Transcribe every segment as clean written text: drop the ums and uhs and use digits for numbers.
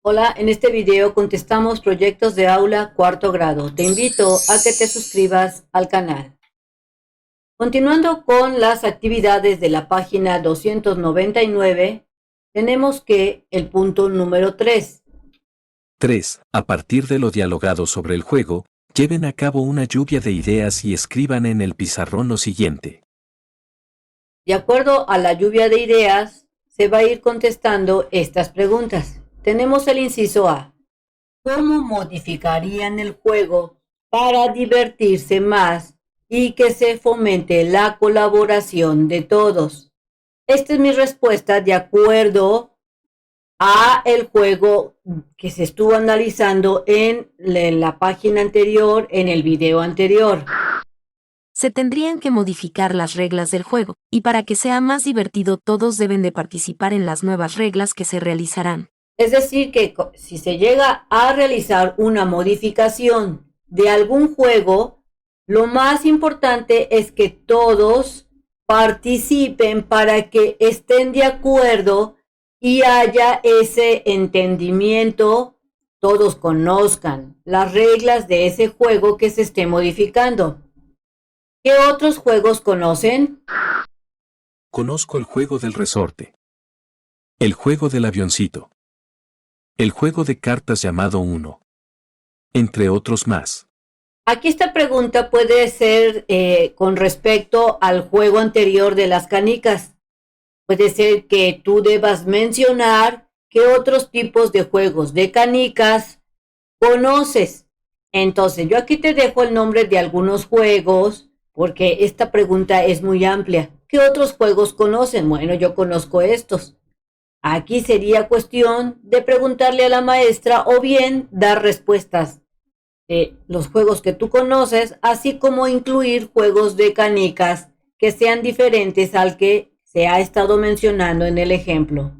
Hola, en este video contestamos proyectos de aula cuarto grado. Te invito a que te suscribas al canal. Continuando con las actividades de la página 299, tenemos que el punto número 3. 3. A partir de lo dialogado sobre el juego, lleven a cabo una lluvia de ideas y escriban en el pizarrón lo siguiente. De acuerdo a la lluvia de ideas, se va a ir contestando estas preguntas. Tenemos el inciso A. ¿Cómo modificarían el juego para divertirse más y que se fomente la colaboración de todos? Esta es mi respuesta de acuerdo a el juego que se estuvo analizando en la página anterior, en el video anterior. Se tendrían que modificar las reglas del juego, y para que sea más divertido todos deben de participar en las nuevas reglas que se realizarán. Es decir, que si se llega a realizar una modificación de algún juego, lo más importante es que todos participen para que estén de acuerdo y haya ese entendimiento, todos conozcan las reglas de ese juego que se esté modificando. ¿Qué otros juegos conocen? Conozco el juego del resorte. El juego del avioncito. El juego de cartas llamado Uno. Entre otros más. Aquí esta pregunta puede ser con respecto al juego anterior de las canicas. Puede ser que tú debas mencionar qué otros tipos de juegos de canicas conoces. Entonces, yo aquí te dejo el nombre de algunos juegos porque esta pregunta es muy amplia. ¿Qué otros juegos conocen? Bueno, yo conozco estos. Aquí sería cuestión de preguntarle a la maestra o bien dar respuestas de los juegos que tú conoces, así como incluir juegos de canicas que sean diferentes al que se ha estado mencionando en el ejemplo.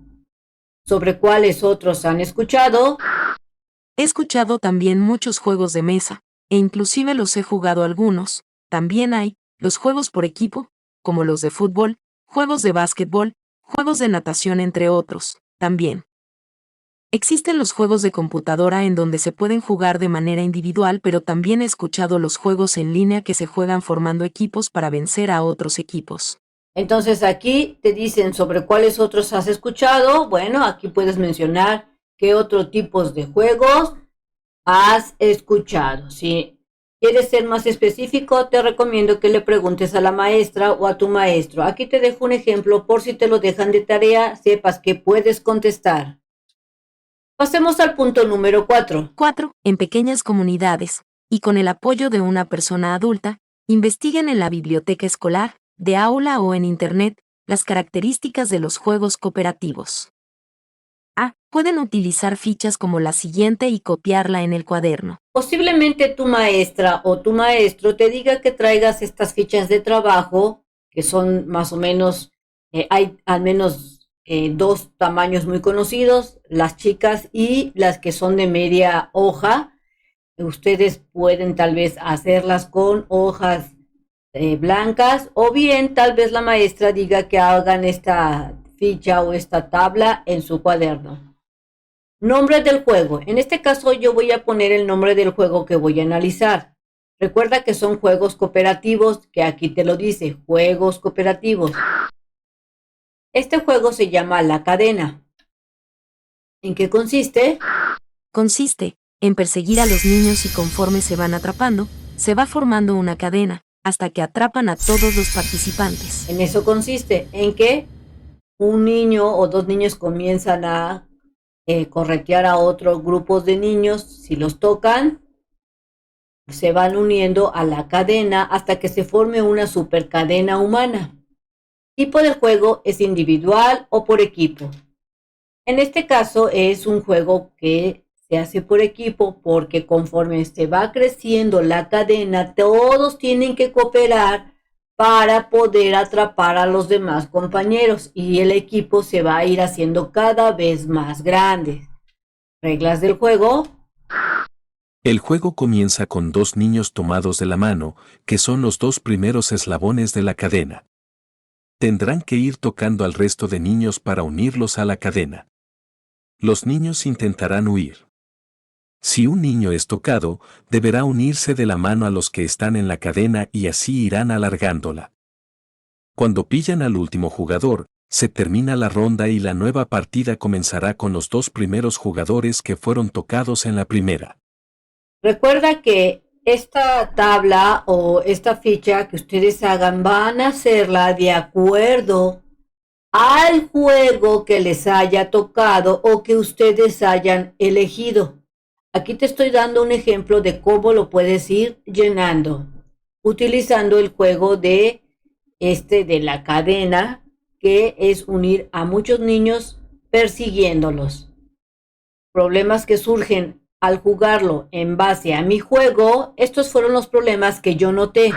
¿Sobre cuáles otros han escuchado? He escuchado también muchos juegos de mesa, e inclusive los he jugado algunos. También hay los juegos por equipo, como los de fútbol, juegos de básquetbol, juegos de natación entre otros, también. Existen los juegos de computadora en donde se pueden jugar de manera individual, pero también he escuchado los juegos en línea que se juegan formando equipos para vencer a otros equipos. Entonces aquí te dicen sobre cuáles otros has escuchado. Bueno, aquí puedes mencionar qué otros tipos de juegos has escuchado. Si quieres ser más específico, te recomiendo que le preguntes a la maestra o a tu maestro. Aquí te dejo un ejemplo por si te lo dejan de tarea, sepas que puedes contestar. Pasemos al punto número 4. 4. En pequeñas comunidades, y con el apoyo de una persona adulta, investiguen en la biblioteca escolar, de aula o en Internet, las características de los juegos cooperativos. A. Pueden utilizar fichas como la siguiente y copiarla en el cuaderno. Posiblemente tu maestra o tu maestro te diga que traigas estas fichas de trabajo, que son más o menos, hay al menos dos tamaños muy conocidos, las chicas y las que son de media hoja. Ustedes pueden tal vez hacerlas con hojas blancas o bien tal vez la maestra diga que hagan esta ficha o esta tabla en su cuaderno. Nombre del juego. En este caso yo voy a poner el nombre del juego que voy a analizar. Recuerda que son juegos cooperativos, que aquí te lo dice, juegos cooperativos. Este juego se llama La Cadena. ¿En qué consiste? Consiste en perseguir a los niños y conforme se van atrapando, se va formando una cadena, hasta que atrapan a todos los participantes. En eso consiste, en que un niño o dos niños comienzan a corretear a otros grupos de niños. Si los tocan, se van uniendo a la cadena hasta que se forme una supercadena humana. Tipo de juego es individual o por equipo. En este caso es un juego que se hace por equipo porque conforme se va creciendo la cadena, todos tienen que cooperar para poder atrapar a los demás compañeros y el equipo se va a ir haciendo cada vez más grande. Reglas del juego. El juego comienza con dos niños tomados de la mano, que son los dos primeros eslabones de la cadena. Tendrán que ir tocando al resto de niños para unirlos a la cadena. Los niños intentarán huir. Si un niño es tocado, deberá unirse de la mano a los que están en la cadena y así irán alargándola. Cuando pillan al último jugador, se termina la ronda y la nueva partida comenzará con los 2 primeros jugadores que fueron tocados en la primera. Recuerda que esta tabla o esta ficha que ustedes hagan van a hacerla de acuerdo al juego que les haya tocado o que ustedes hayan elegido. Aquí te estoy dando un ejemplo de cómo lo puedes ir llenando, utilizando el juego de la cadena, que es unir a muchos niños persiguiéndolos. Problemas que surgen al jugarlo en base a mi juego, estos fueron los problemas que yo noté.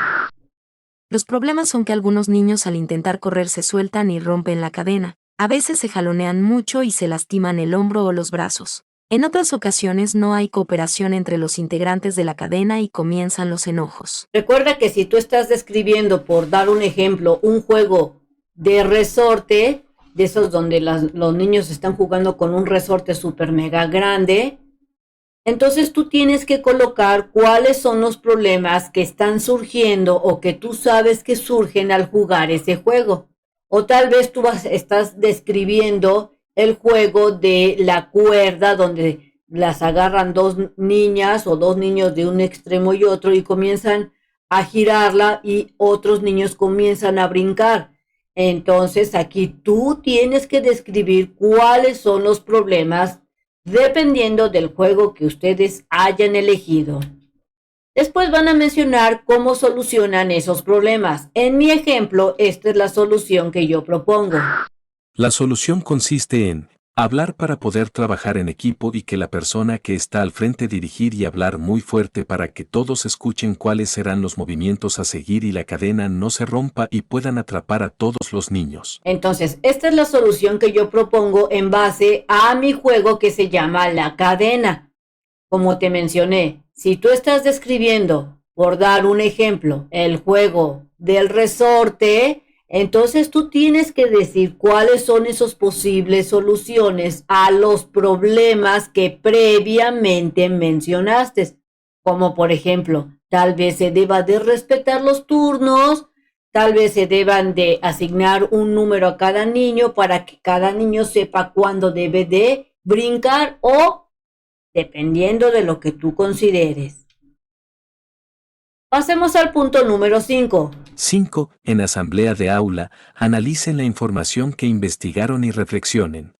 Los problemas son que algunos niños al intentar correr se sueltan y rompen la cadena. A veces se jalonean mucho y se lastiman el hombro o los brazos. En otras ocasiones no hay cooperación entre los integrantes de la cadena y comienzan los enojos. Recuerda que si tú estás describiendo, por dar un ejemplo, un juego de resorte, de esos donde los niños están jugando con un resorte super mega grande, entonces tú tienes que colocar cuáles son los problemas que están surgiendo o que tú sabes que surgen al jugar ese juego. O tal vez tú estás describiendo el juego de la cuerda donde las agarran 2 niñas o 2 niños de un extremo y otro y comienzan a girarla y otros niños comienzan a brincar. Entonces aquí tú tienes que describir cuáles son los problemas dependiendo del juego que ustedes hayan elegido. Después van a mencionar cómo solucionan esos problemas. En mi ejemplo, esta es la solución que yo propongo. La solución consiste en hablar para poder trabajar en equipo y que la persona que está al frente dirigir y hablar muy fuerte para que todos escuchen cuáles serán los movimientos a seguir y la cadena no se rompa y puedan atrapar a todos los niños. Entonces, esta es la solución que yo propongo en base a mi juego que se llama la cadena. Como te mencioné, si tú estás describiendo, por dar un ejemplo, el juego del resorte, entonces tú tienes que decir cuáles son esas posibles soluciones a los problemas que previamente mencionaste. Como por ejemplo, tal vez se deba de respetar los turnos, tal vez se deban de asignar un número a cada niño para que cada niño sepa cuándo debe de brincar o dependiendo de lo que tú consideres. Pasemos al punto número 5. 5. En asamblea de aula, analicen la información que investigaron y reflexionen.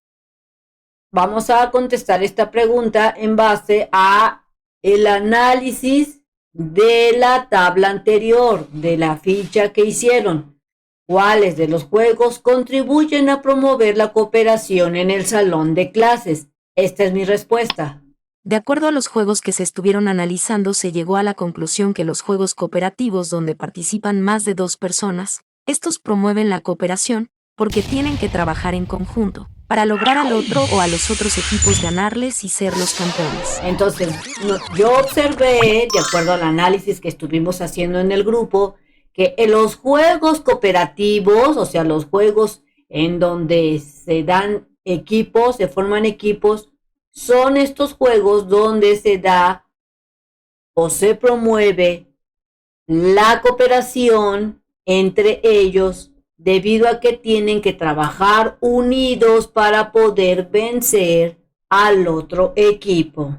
Vamos a contestar esta pregunta en base a el análisis de la tabla anterior, de la ficha que hicieron. ¿Cuáles de los juegos contribuyen a promover la cooperación en el salón de clases? Esta es mi respuesta. De acuerdo a los juegos que se estuvieron analizando, se llegó a la conclusión que los juegos cooperativos donde participan más de 2 personas, estos promueven la cooperación porque tienen que trabajar en conjunto para lograr al otro o a los otros equipos ganarles y ser los campeones. Entonces, yo observé, de acuerdo al análisis que estuvimos haciendo en el grupo, que en los juegos cooperativos, o sea, los juegos en donde se dan equipos, se forman equipos, son estos juegos donde se da o se promueve la cooperación entre ellos debido a que tienen que trabajar unidos para poder vencer al otro equipo.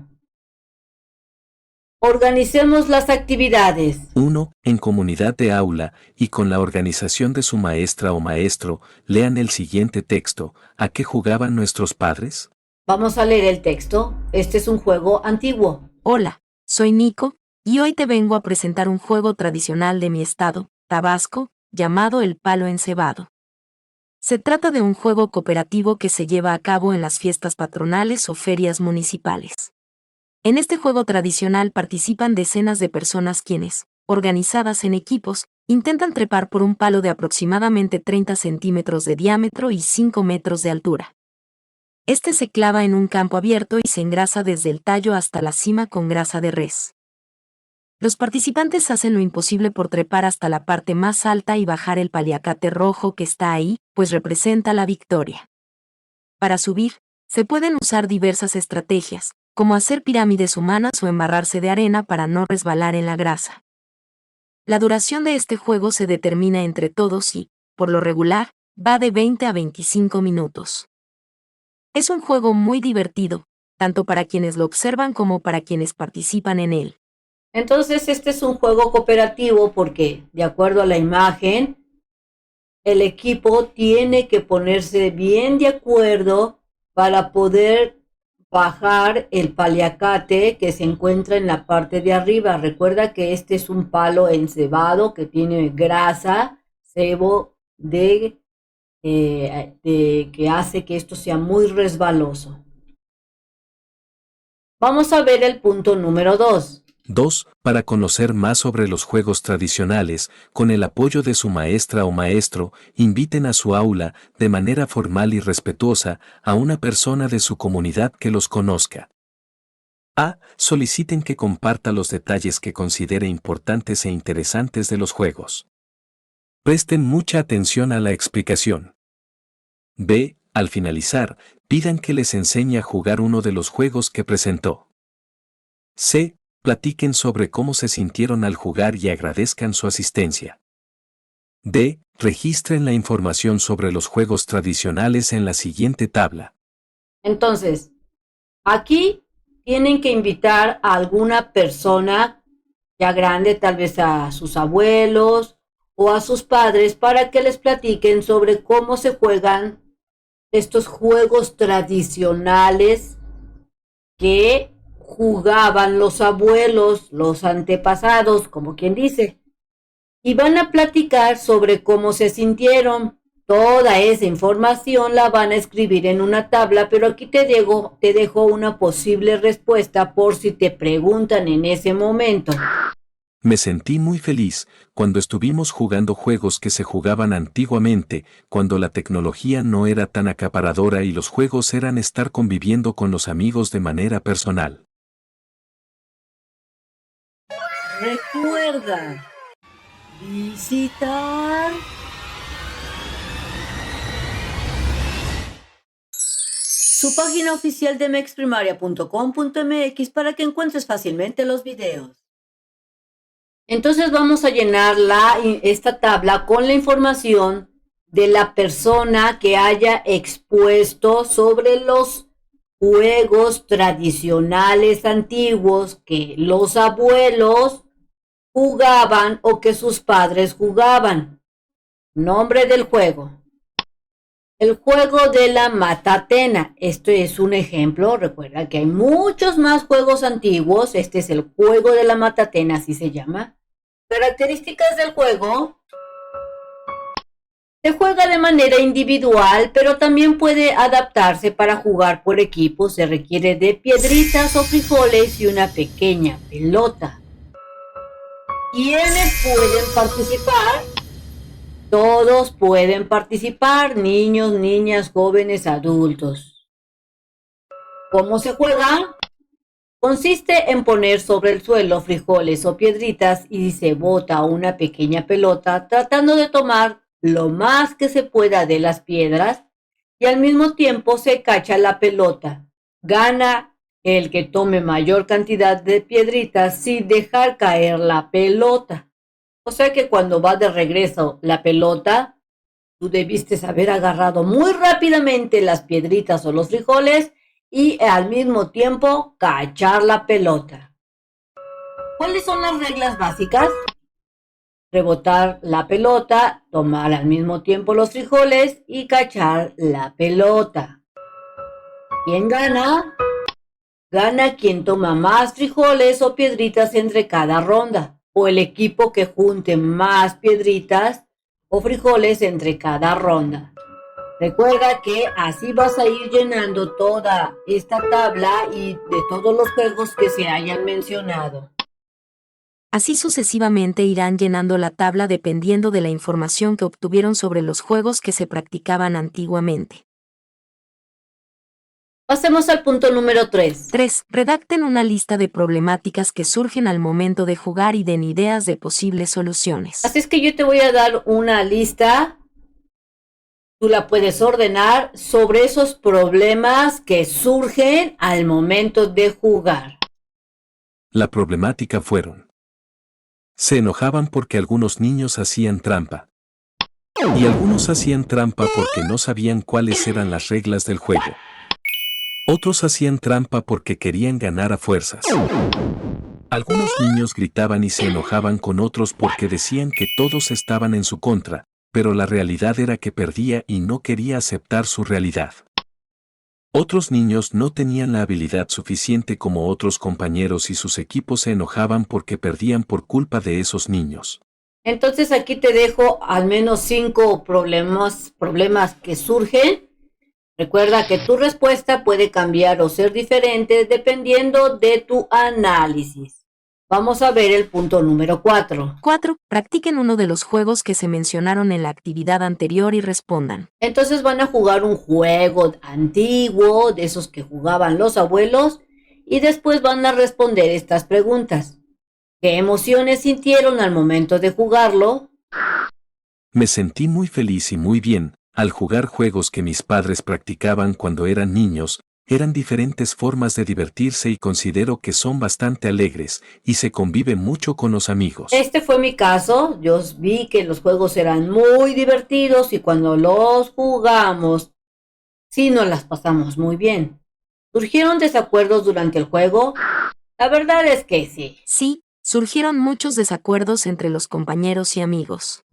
Organicemos las actividades. 1. En comunidad de aula y con la organización de su maestra o maestro, lean el siguiente texto. ¿A qué jugaban nuestros padres? Vamos a leer el texto. Este es un juego antiguo. Hola, soy Nico, y hoy te vengo a presentar un juego tradicional de mi estado, Tabasco, llamado el palo encebado. Se trata de un juego cooperativo que se lleva a cabo en las fiestas patronales o ferias municipales. En este juego tradicional participan decenas de personas quienes, organizadas en equipos, intentan trepar por un palo de aproximadamente 30 centímetros de diámetro y 5 metros de altura. Este se clava en un campo abierto y se engrasa desde el tallo hasta la cima con grasa de res. Los participantes hacen lo imposible por trepar hasta la parte más alta y bajar el paliacate rojo que está ahí, pues representa la victoria. Para subir, Se pueden usar diversas estrategias, como hacer pirámides humanas o embarrarse de arena para no resbalar en la grasa. La duración de este juego se determina entre todos y, por lo regular, va de 20 a 25 minutos. Es un juego muy divertido, tanto para quienes lo observan como para quienes participan en él. Entonces, este es un juego cooperativo porque, de acuerdo a la imagen, el equipo tiene que ponerse bien de acuerdo para poder bajar el paliacate que se encuentra en la parte de arriba. Recuerda que este es un palo encebado que tiene grasa, sebo que hace que esto sea muy resbaloso. Vamos a ver el punto número 2. 2. Para conocer más sobre los juegos tradicionales, con el apoyo de su maestra o maestro, inviten a su aula, de manera formal y respetuosa, a una persona de su comunidad que los conozca. A. Soliciten que comparta los detalles que considere importantes e interesantes de los juegos. Presten mucha atención a la explicación. B. Al finalizar, pidan que les enseñe a jugar uno de los juegos que presentó. C. Platiquen sobre cómo se sintieron al jugar y agradezcan su asistencia. D. Registren la información sobre los juegos tradicionales en la siguiente tabla. Entonces, aquí tienen que invitar a alguna persona ya grande, tal vez a sus abuelos o a sus padres, para que les platiquen sobre cómo se juegan estos juegos tradicionales que jugaban los abuelos, los antepasados, como quien dice, y van a platicar sobre cómo se sintieron. Toda esa información la van a escribir en una tabla, pero aquí te dejo una posible respuesta por si te preguntan en ese momento. Me sentí muy feliz cuando estuvimos jugando juegos que se jugaban antiguamente, cuando la tecnología no era tan acaparadora y los juegos eran estar conviviendo con los amigos de manera personal. Recuerda visitar su página oficial de mexprimaria.com.mx para que encuentres fácilmente los videos. Entonces vamos a llenar esta tabla con la información de la persona que haya expuesto sobre los juegos tradicionales antiguos que los abuelos jugaban o que sus padres jugaban. Nombre del juego. El juego de la matatena. Esto es un ejemplo. Recuerda que hay muchos más juegos antiguos. Este es el juego de la matatena, así se llama. Características del juego. Se juega de manera individual, pero también puede adaptarse para jugar por equipo. Se requiere de piedritas o frijoles y una pequeña pelota. ¿Quiénes pueden participar? Todos pueden participar, niños, niñas, jóvenes, adultos. ¿Cómo se juega? Consiste en poner sobre el suelo frijoles o piedritas y se bota una pequeña pelota tratando de tomar lo más que se pueda de las piedras y al mismo tiempo se cacha la pelota. Gana el que tome mayor cantidad de piedritas sin dejar caer la pelota. O sea que cuando va de regreso la pelota, tú debiste haber agarrado muy rápidamente las piedritas o los frijoles y al mismo tiempo cachar la pelota. ¿Cuáles son las reglas básicas? Rebotar la pelota, tomar al mismo tiempo los frijoles y cachar la pelota. ¿Quién gana? Gana quien toma más frijoles o piedritas entre cada ronda, o el equipo que junte más piedritas o frijoles entre cada ronda. Recuerda que así vas a ir llenando toda esta tabla y de todos los juegos que se hayan mencionado. Así sucesivamente irán llenando la tabla dependiendo de la información que obtuvieron sobre los juegos que se practicaban antiguamente. Pasemos al punto número 3. 3. Redacten una lista de problemáticas que surgen al momento de jugar y den ideas de posibles soluciones. Así es que yo te voy a dar una lista Tú la puedes ordenar sobre esos problemas que surgen al momento de jugar. La problemática fueron: se enojaban porque algunos niños hacían trampa. Y algunos hacían trampa porque no sabían cuáles eran las reglas del juego. Otros hacían trampa porque querían ganar a fuerzas. Algunos niños gritaban y se enojaban con otros porque decían que todos estaban en su contra, pero la realidad era que perdía y no quería aceptar su realidad. Otros niños no tenían la habilidad suficiente como otros compañeros y sus equipos se enojaban porque perdían por culpa de esos niños. Entonces aquí te dejo al menos 5 problemas que surgen. Recuerda que tu respuesta puede cambiar o ser diferente dependiendo de tu análisis. Vamos a ver el punto número 4. 4. Practiquen uno de los juegos que se mencionaron en la actividad anterior y respondan. Entonces van a jugar un juego antiguo, de esos que jugaban los abuelos, y después van a responder estas preguntas. ¿Qué emociones sintieron al momento de jugarlo? Me sentí muy feliz y muy bien al jugar juegos que mis padres practicaban cuando eran niños. Eran diferentes formas de divertirse y considero que son bastante alegres y se convive mucho con los amigos. Este fue mi caso. Yo vi que los juegos eran muy divertidos y cuando los jugamos, sí nos las pasamos muy bien. ¿Surgieron desacuerdos durante el juego? La verdad es que sí. Sí, surgieron muchos desacuerdos entre los compañeros y amigos.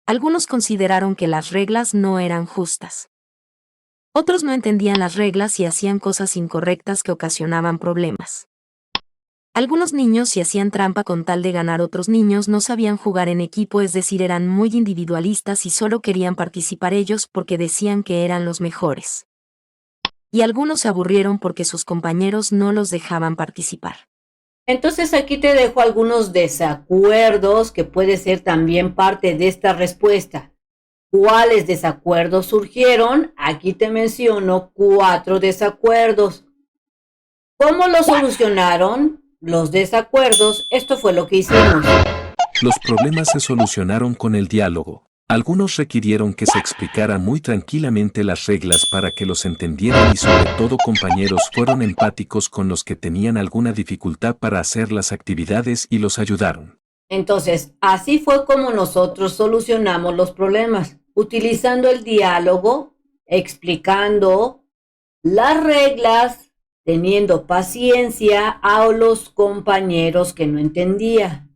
Algunos consideraron que las reglas no eran justas. Otros no entendían las reglas y hacían cosas incorrectas que ocasionaban problemas. Algunos niños, si hacían trampa con tal de ganar, otros niños no sabían jugar en equipo, es decir, eran muy individualistas y solo querían participar ellos porque decían que eran los mejores. Y algunos se aburrieron porque sus compañeros no los dejaban participar. Entonces aquí te dejo algunos desacuerdos que puede ser también parte de esta respuesta. ¿Cuáles desacuerdos surgieron? Aquí te menciono 4 desacuerdos. ¿Cómo los solucionaron los desacuerdos? Esto fue lo que hicimos. Los problemas se solucionaron con el diálogo. Algunos requirieron que se explicara muy tranquilamente las reglas para que los entendieran y sobre todo compañeros fueron empáticos con los que tenían alguna dificultad para hacer las actividades y los ayudaron. Entonces, así fue como nosotros solucionamos los problemas, utilizando el diálogo, explicando las reglas, teniendo paciencia a los compañeros que no entendía.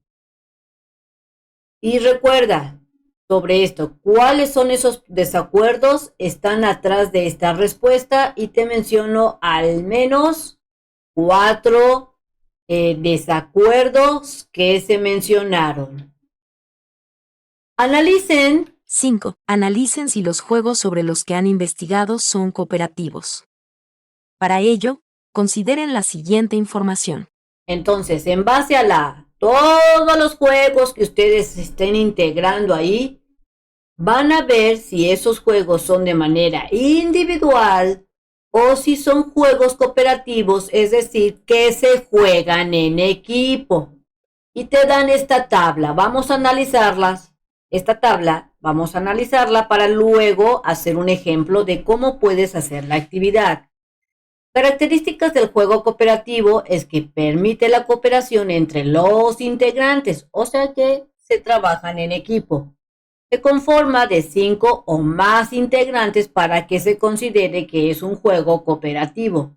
Y recuerda sobre esto, ¿cuáles son esos desacuerdos? Están atrás de esta respuesta y te menciono al menos 4 desacuerdos que se mencionaron. Analicen. 5. Analicen si los juegos sobre los que han investigado son cooperativos. Para ello, consideren la siguiente información. Entonces, en base a todos los juegos que ustedes estén integrando ahí, van a ver si esos juegos son de manera individual o si son juegos cooperativos, es decir, que se juegan en equipo. Y te dan esta tabla. Vamos a analizarlas. Esta tabla vamos a analizarla para luego hacer un ejemplo de cómo puedes hacer la actividad. Características del juego cooperativo es que permite la cooperación entre los integrantes, o sea que se trabajan en equipo. Se conforma de 5 o más integrantes para que se considere que es un juego cooperativo.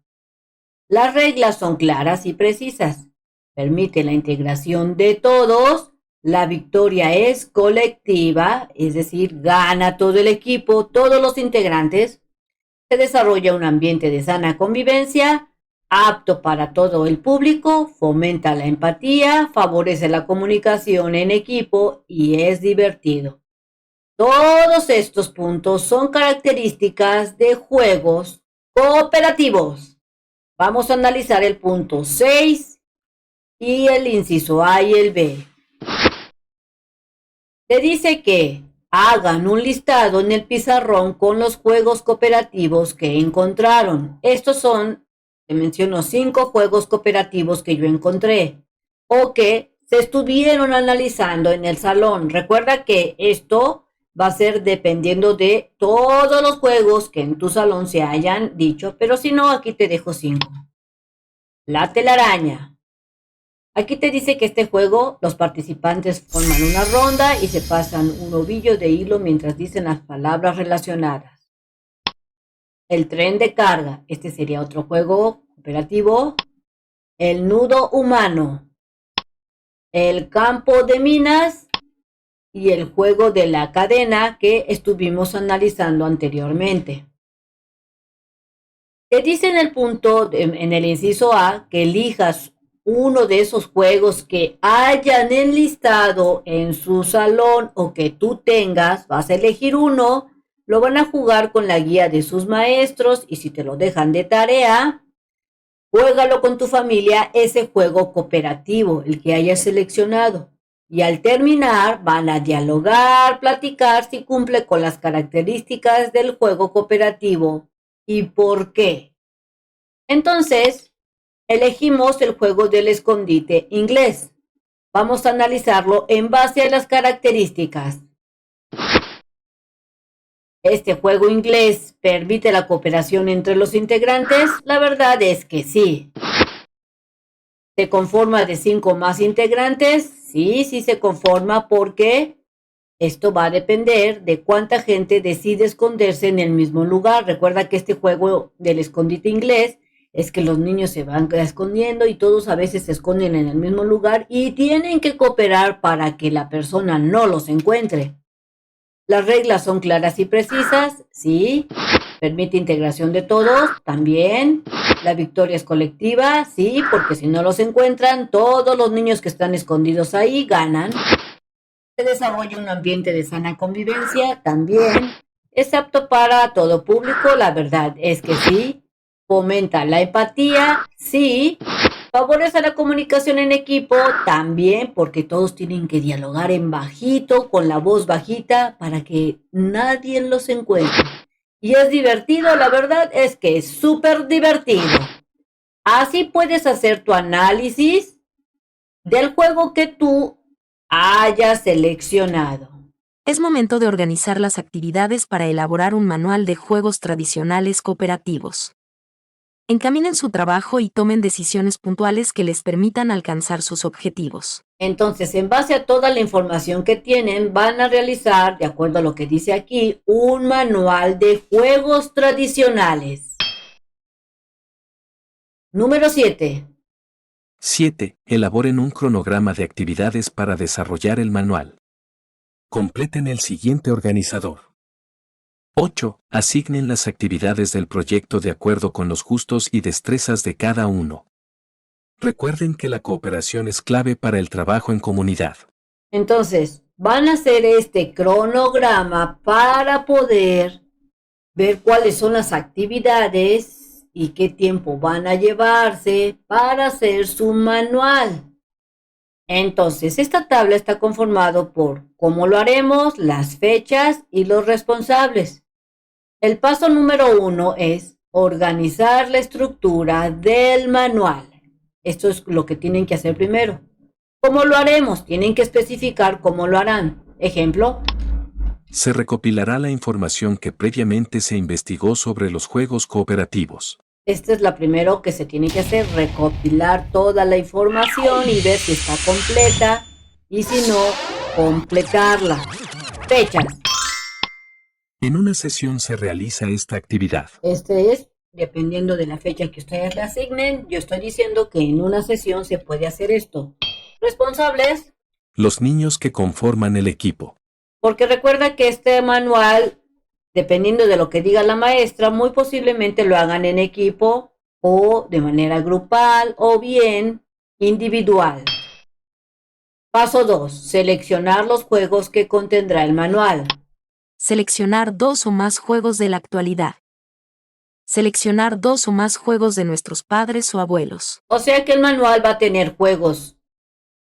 Las reglas son claras y precisas. Permite la integración de todos. La victoria es colectiva, es decir, gana todo el equipo, todos los integrantes. Se desarrolla un ambiente de sana convivencia, apto para todo el público, fomenta la empatía, favorece la comunicación en equipo y es divertido. Todos estos puntos son características de juegos cooperativos. Vamos a analizar el punto 6 y el inciso A y el B. Te dice que hagan un listado en el pizarrón con los juegos cooperativos que encontraron. Estos son, te menciono, 5 juegos cooperativos que yo encontré o que se estuvieron analizando en el salón. Recuerda que esto va a ser dependiendo de todos los juegos que en tu salón se hayan dicho, pero si no, aquí te dejo 5. La telaraña. Aquí te dice que este juego los participantes forman una ronda y se pasan un ovillo de hilo mientras dicen las palabras relacionadas. El tren de carga. Este sería otro juego cooperativo. El nudo humano. El campo de minas y el juego de la cadena que estuvimos analizando anteriormente. Te dice en el punto, en el inciso A, que elijas uno de esos juegos que hayan enlistado en su salón o que tú tengas. Vas a elegir uno, lo van a jugar con la guía de sus maestros y si te lo dejan de tarea, juégalo con tu familia ese juego cooperativo, el que hayas seleccionado. Y al terminar van a dialogar, platicar si cumple con las características del juego cooperativo y por qué. Entonces, elegimos el juego del escondite inglés. Vamos a analizarlo en base a las características. ¿Este juego inglés permite la cooperación entre los integrantes? La verdad es que sí. ¿Se conforma de 5 o más integrantes? Sí, sí se conforma porque esto va a depender de cuánta gente decide esconderse en el mismo lugar. Recuerda que este juego del escondite inglés es que los niños se van escondiendo y todos a veces se esconden en el mismo lugar y tienen que cooperar para que la persona no los encuentre. Las reglas son claras y precisas, sí. Permite integración de todos, también. La victoria es colectiva, sí, porque si no los encuentran, todos los niños que están escondidos ahí ganan. Se desarrolla un ambiente de sana convivencia, también. Es apto para todo público, la verdad es que sí. Fomenta la empatía, sí. Favorece la comunicación en equipo, también, porque todos tienen que dialogar en bajito, con la voz bajita, para que nadie los encuentre. Y es divertido, la verdad es que es súper divertido. Así puedes hacer tu análisis del juego que tú hayas seleccionado. Es momento de organizar las actividades para elaborar un manual de juegos tradicionales cooperativos. Encaminen su trabajo y tomen decisiones puntuales que les permitan alcanzar sus objetivos. Entonces, en base a toda la información que tienen, van a realizar, de acuerdo a lo que dice aquí, un manual de juegos tradicionales. Número 7. 7. Elaboren un cronograma de actividades para desarrollar el manual. Completen el siguiente organizador. 8. Asignen las actividades del proyecto de acuerdo con los gustos y destrezas de cada uno. Recuerden que la cooperación es clave para el trabajo en comunidad. Entonces, van a hacer este cronograma para poder ver cuáles son las actividades y qué tiempo van a llevarse para hacer su manual. Entonces, esta tabla está conformado por cómo lo haremos, las fechas y los responsables. El paso número 1 es organizar la estructura del manual. Esto es lo que tienen que hacer primero. ¿Cómo lo haremos? Tienen que especificar cómo lo harán. Ejemplo. Se recopilará la información que previamente se investigó sobre los juegos cooperativos. Esta es la primero que se tiene que hacer, recopilar toda la información y ver si está completa y si no, completarla. Fechas. En una sesión se realiza esta actividad. Este es, dependiendo de la fecha que ustedes le asignen, yo estoy diciendo que en una sesión se puede hacer esto. Responsables. Los niños que conforman el equipo. Porque recuerda que este manual, dependiendo de lo que diga la maestra, muy posiblemente lo hagan en equipo o de manera grupal o bien individual. Paso 2. Seleccionar los juegos que contendrá el manual. Seleccionar 2 o más juegos de la actualidad. Seleccionar 2 o más juegos de nuestros padres o abuelos. O sea que el manual va a tener juegos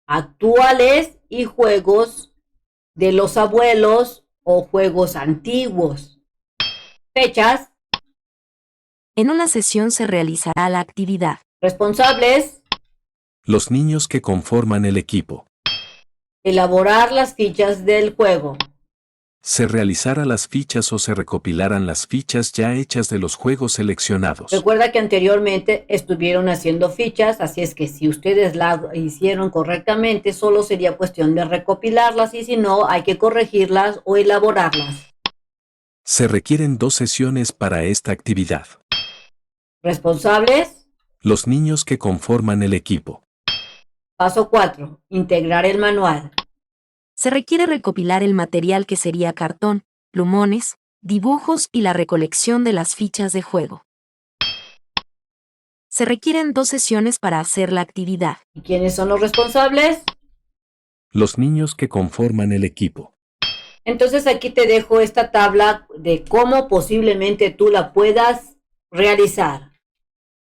actuales y juegos de los abuelos o juegos antiguos. Fechas. En una sesión se realizará la actividad. Responsables. Los niños que conforman el equipo. Elaborar las fichas del juego. Se realizara las fichas o se recopilaran las fichas ya hechas de los juegos seleccionados. Recuerda que anteriormente estuvieron haciendo fichas, así es que si ustedes la hicieron correctamente, solo sería cuestión de recopilarlas y si no, hay que corregirlas o elaborarlas. Se requieren 2 sesiones para esta actividad. ¿Responsables? Los niños que conforman el equipo. Paso 4. Integrar el manual. Se requiere recopilar el material que sería cartón, plumones, dibujos y la recolección de las fichas de juego. Se requieren 2 sesiones para hacer la actividad. ¿Y quiénes son los responsables? Los niños que conforman el equipo. Entonces aquí te dejo esta tabla de cómo posiblemente tú la puedas realizar.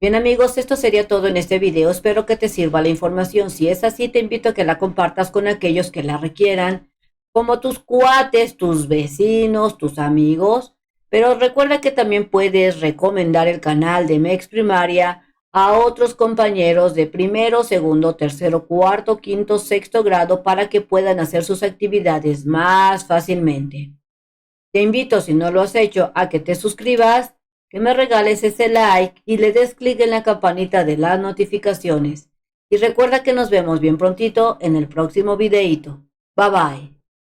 Bien amigos, esto sería todo en este video. Espero que te sirva la información. Si es así, te invito a que la compartas con aquellos que la requieran, como tus cuates, tus vecinos, tus amigos. Pero recuerda que también puedes recomendar el canal de MEX Primaria a otros compañeros de primero, segundo, tercero, cuarto, quinto, sexto grado para que puedan hacer sus actividades más fácilmente. Te invito, si no lo has hecho, a que te suscribas, que me regales ese like y le des clic en la campanita de las notificaciones. Y recuerda que nos vemos bien prontito en el próximo videíto. Bye bye.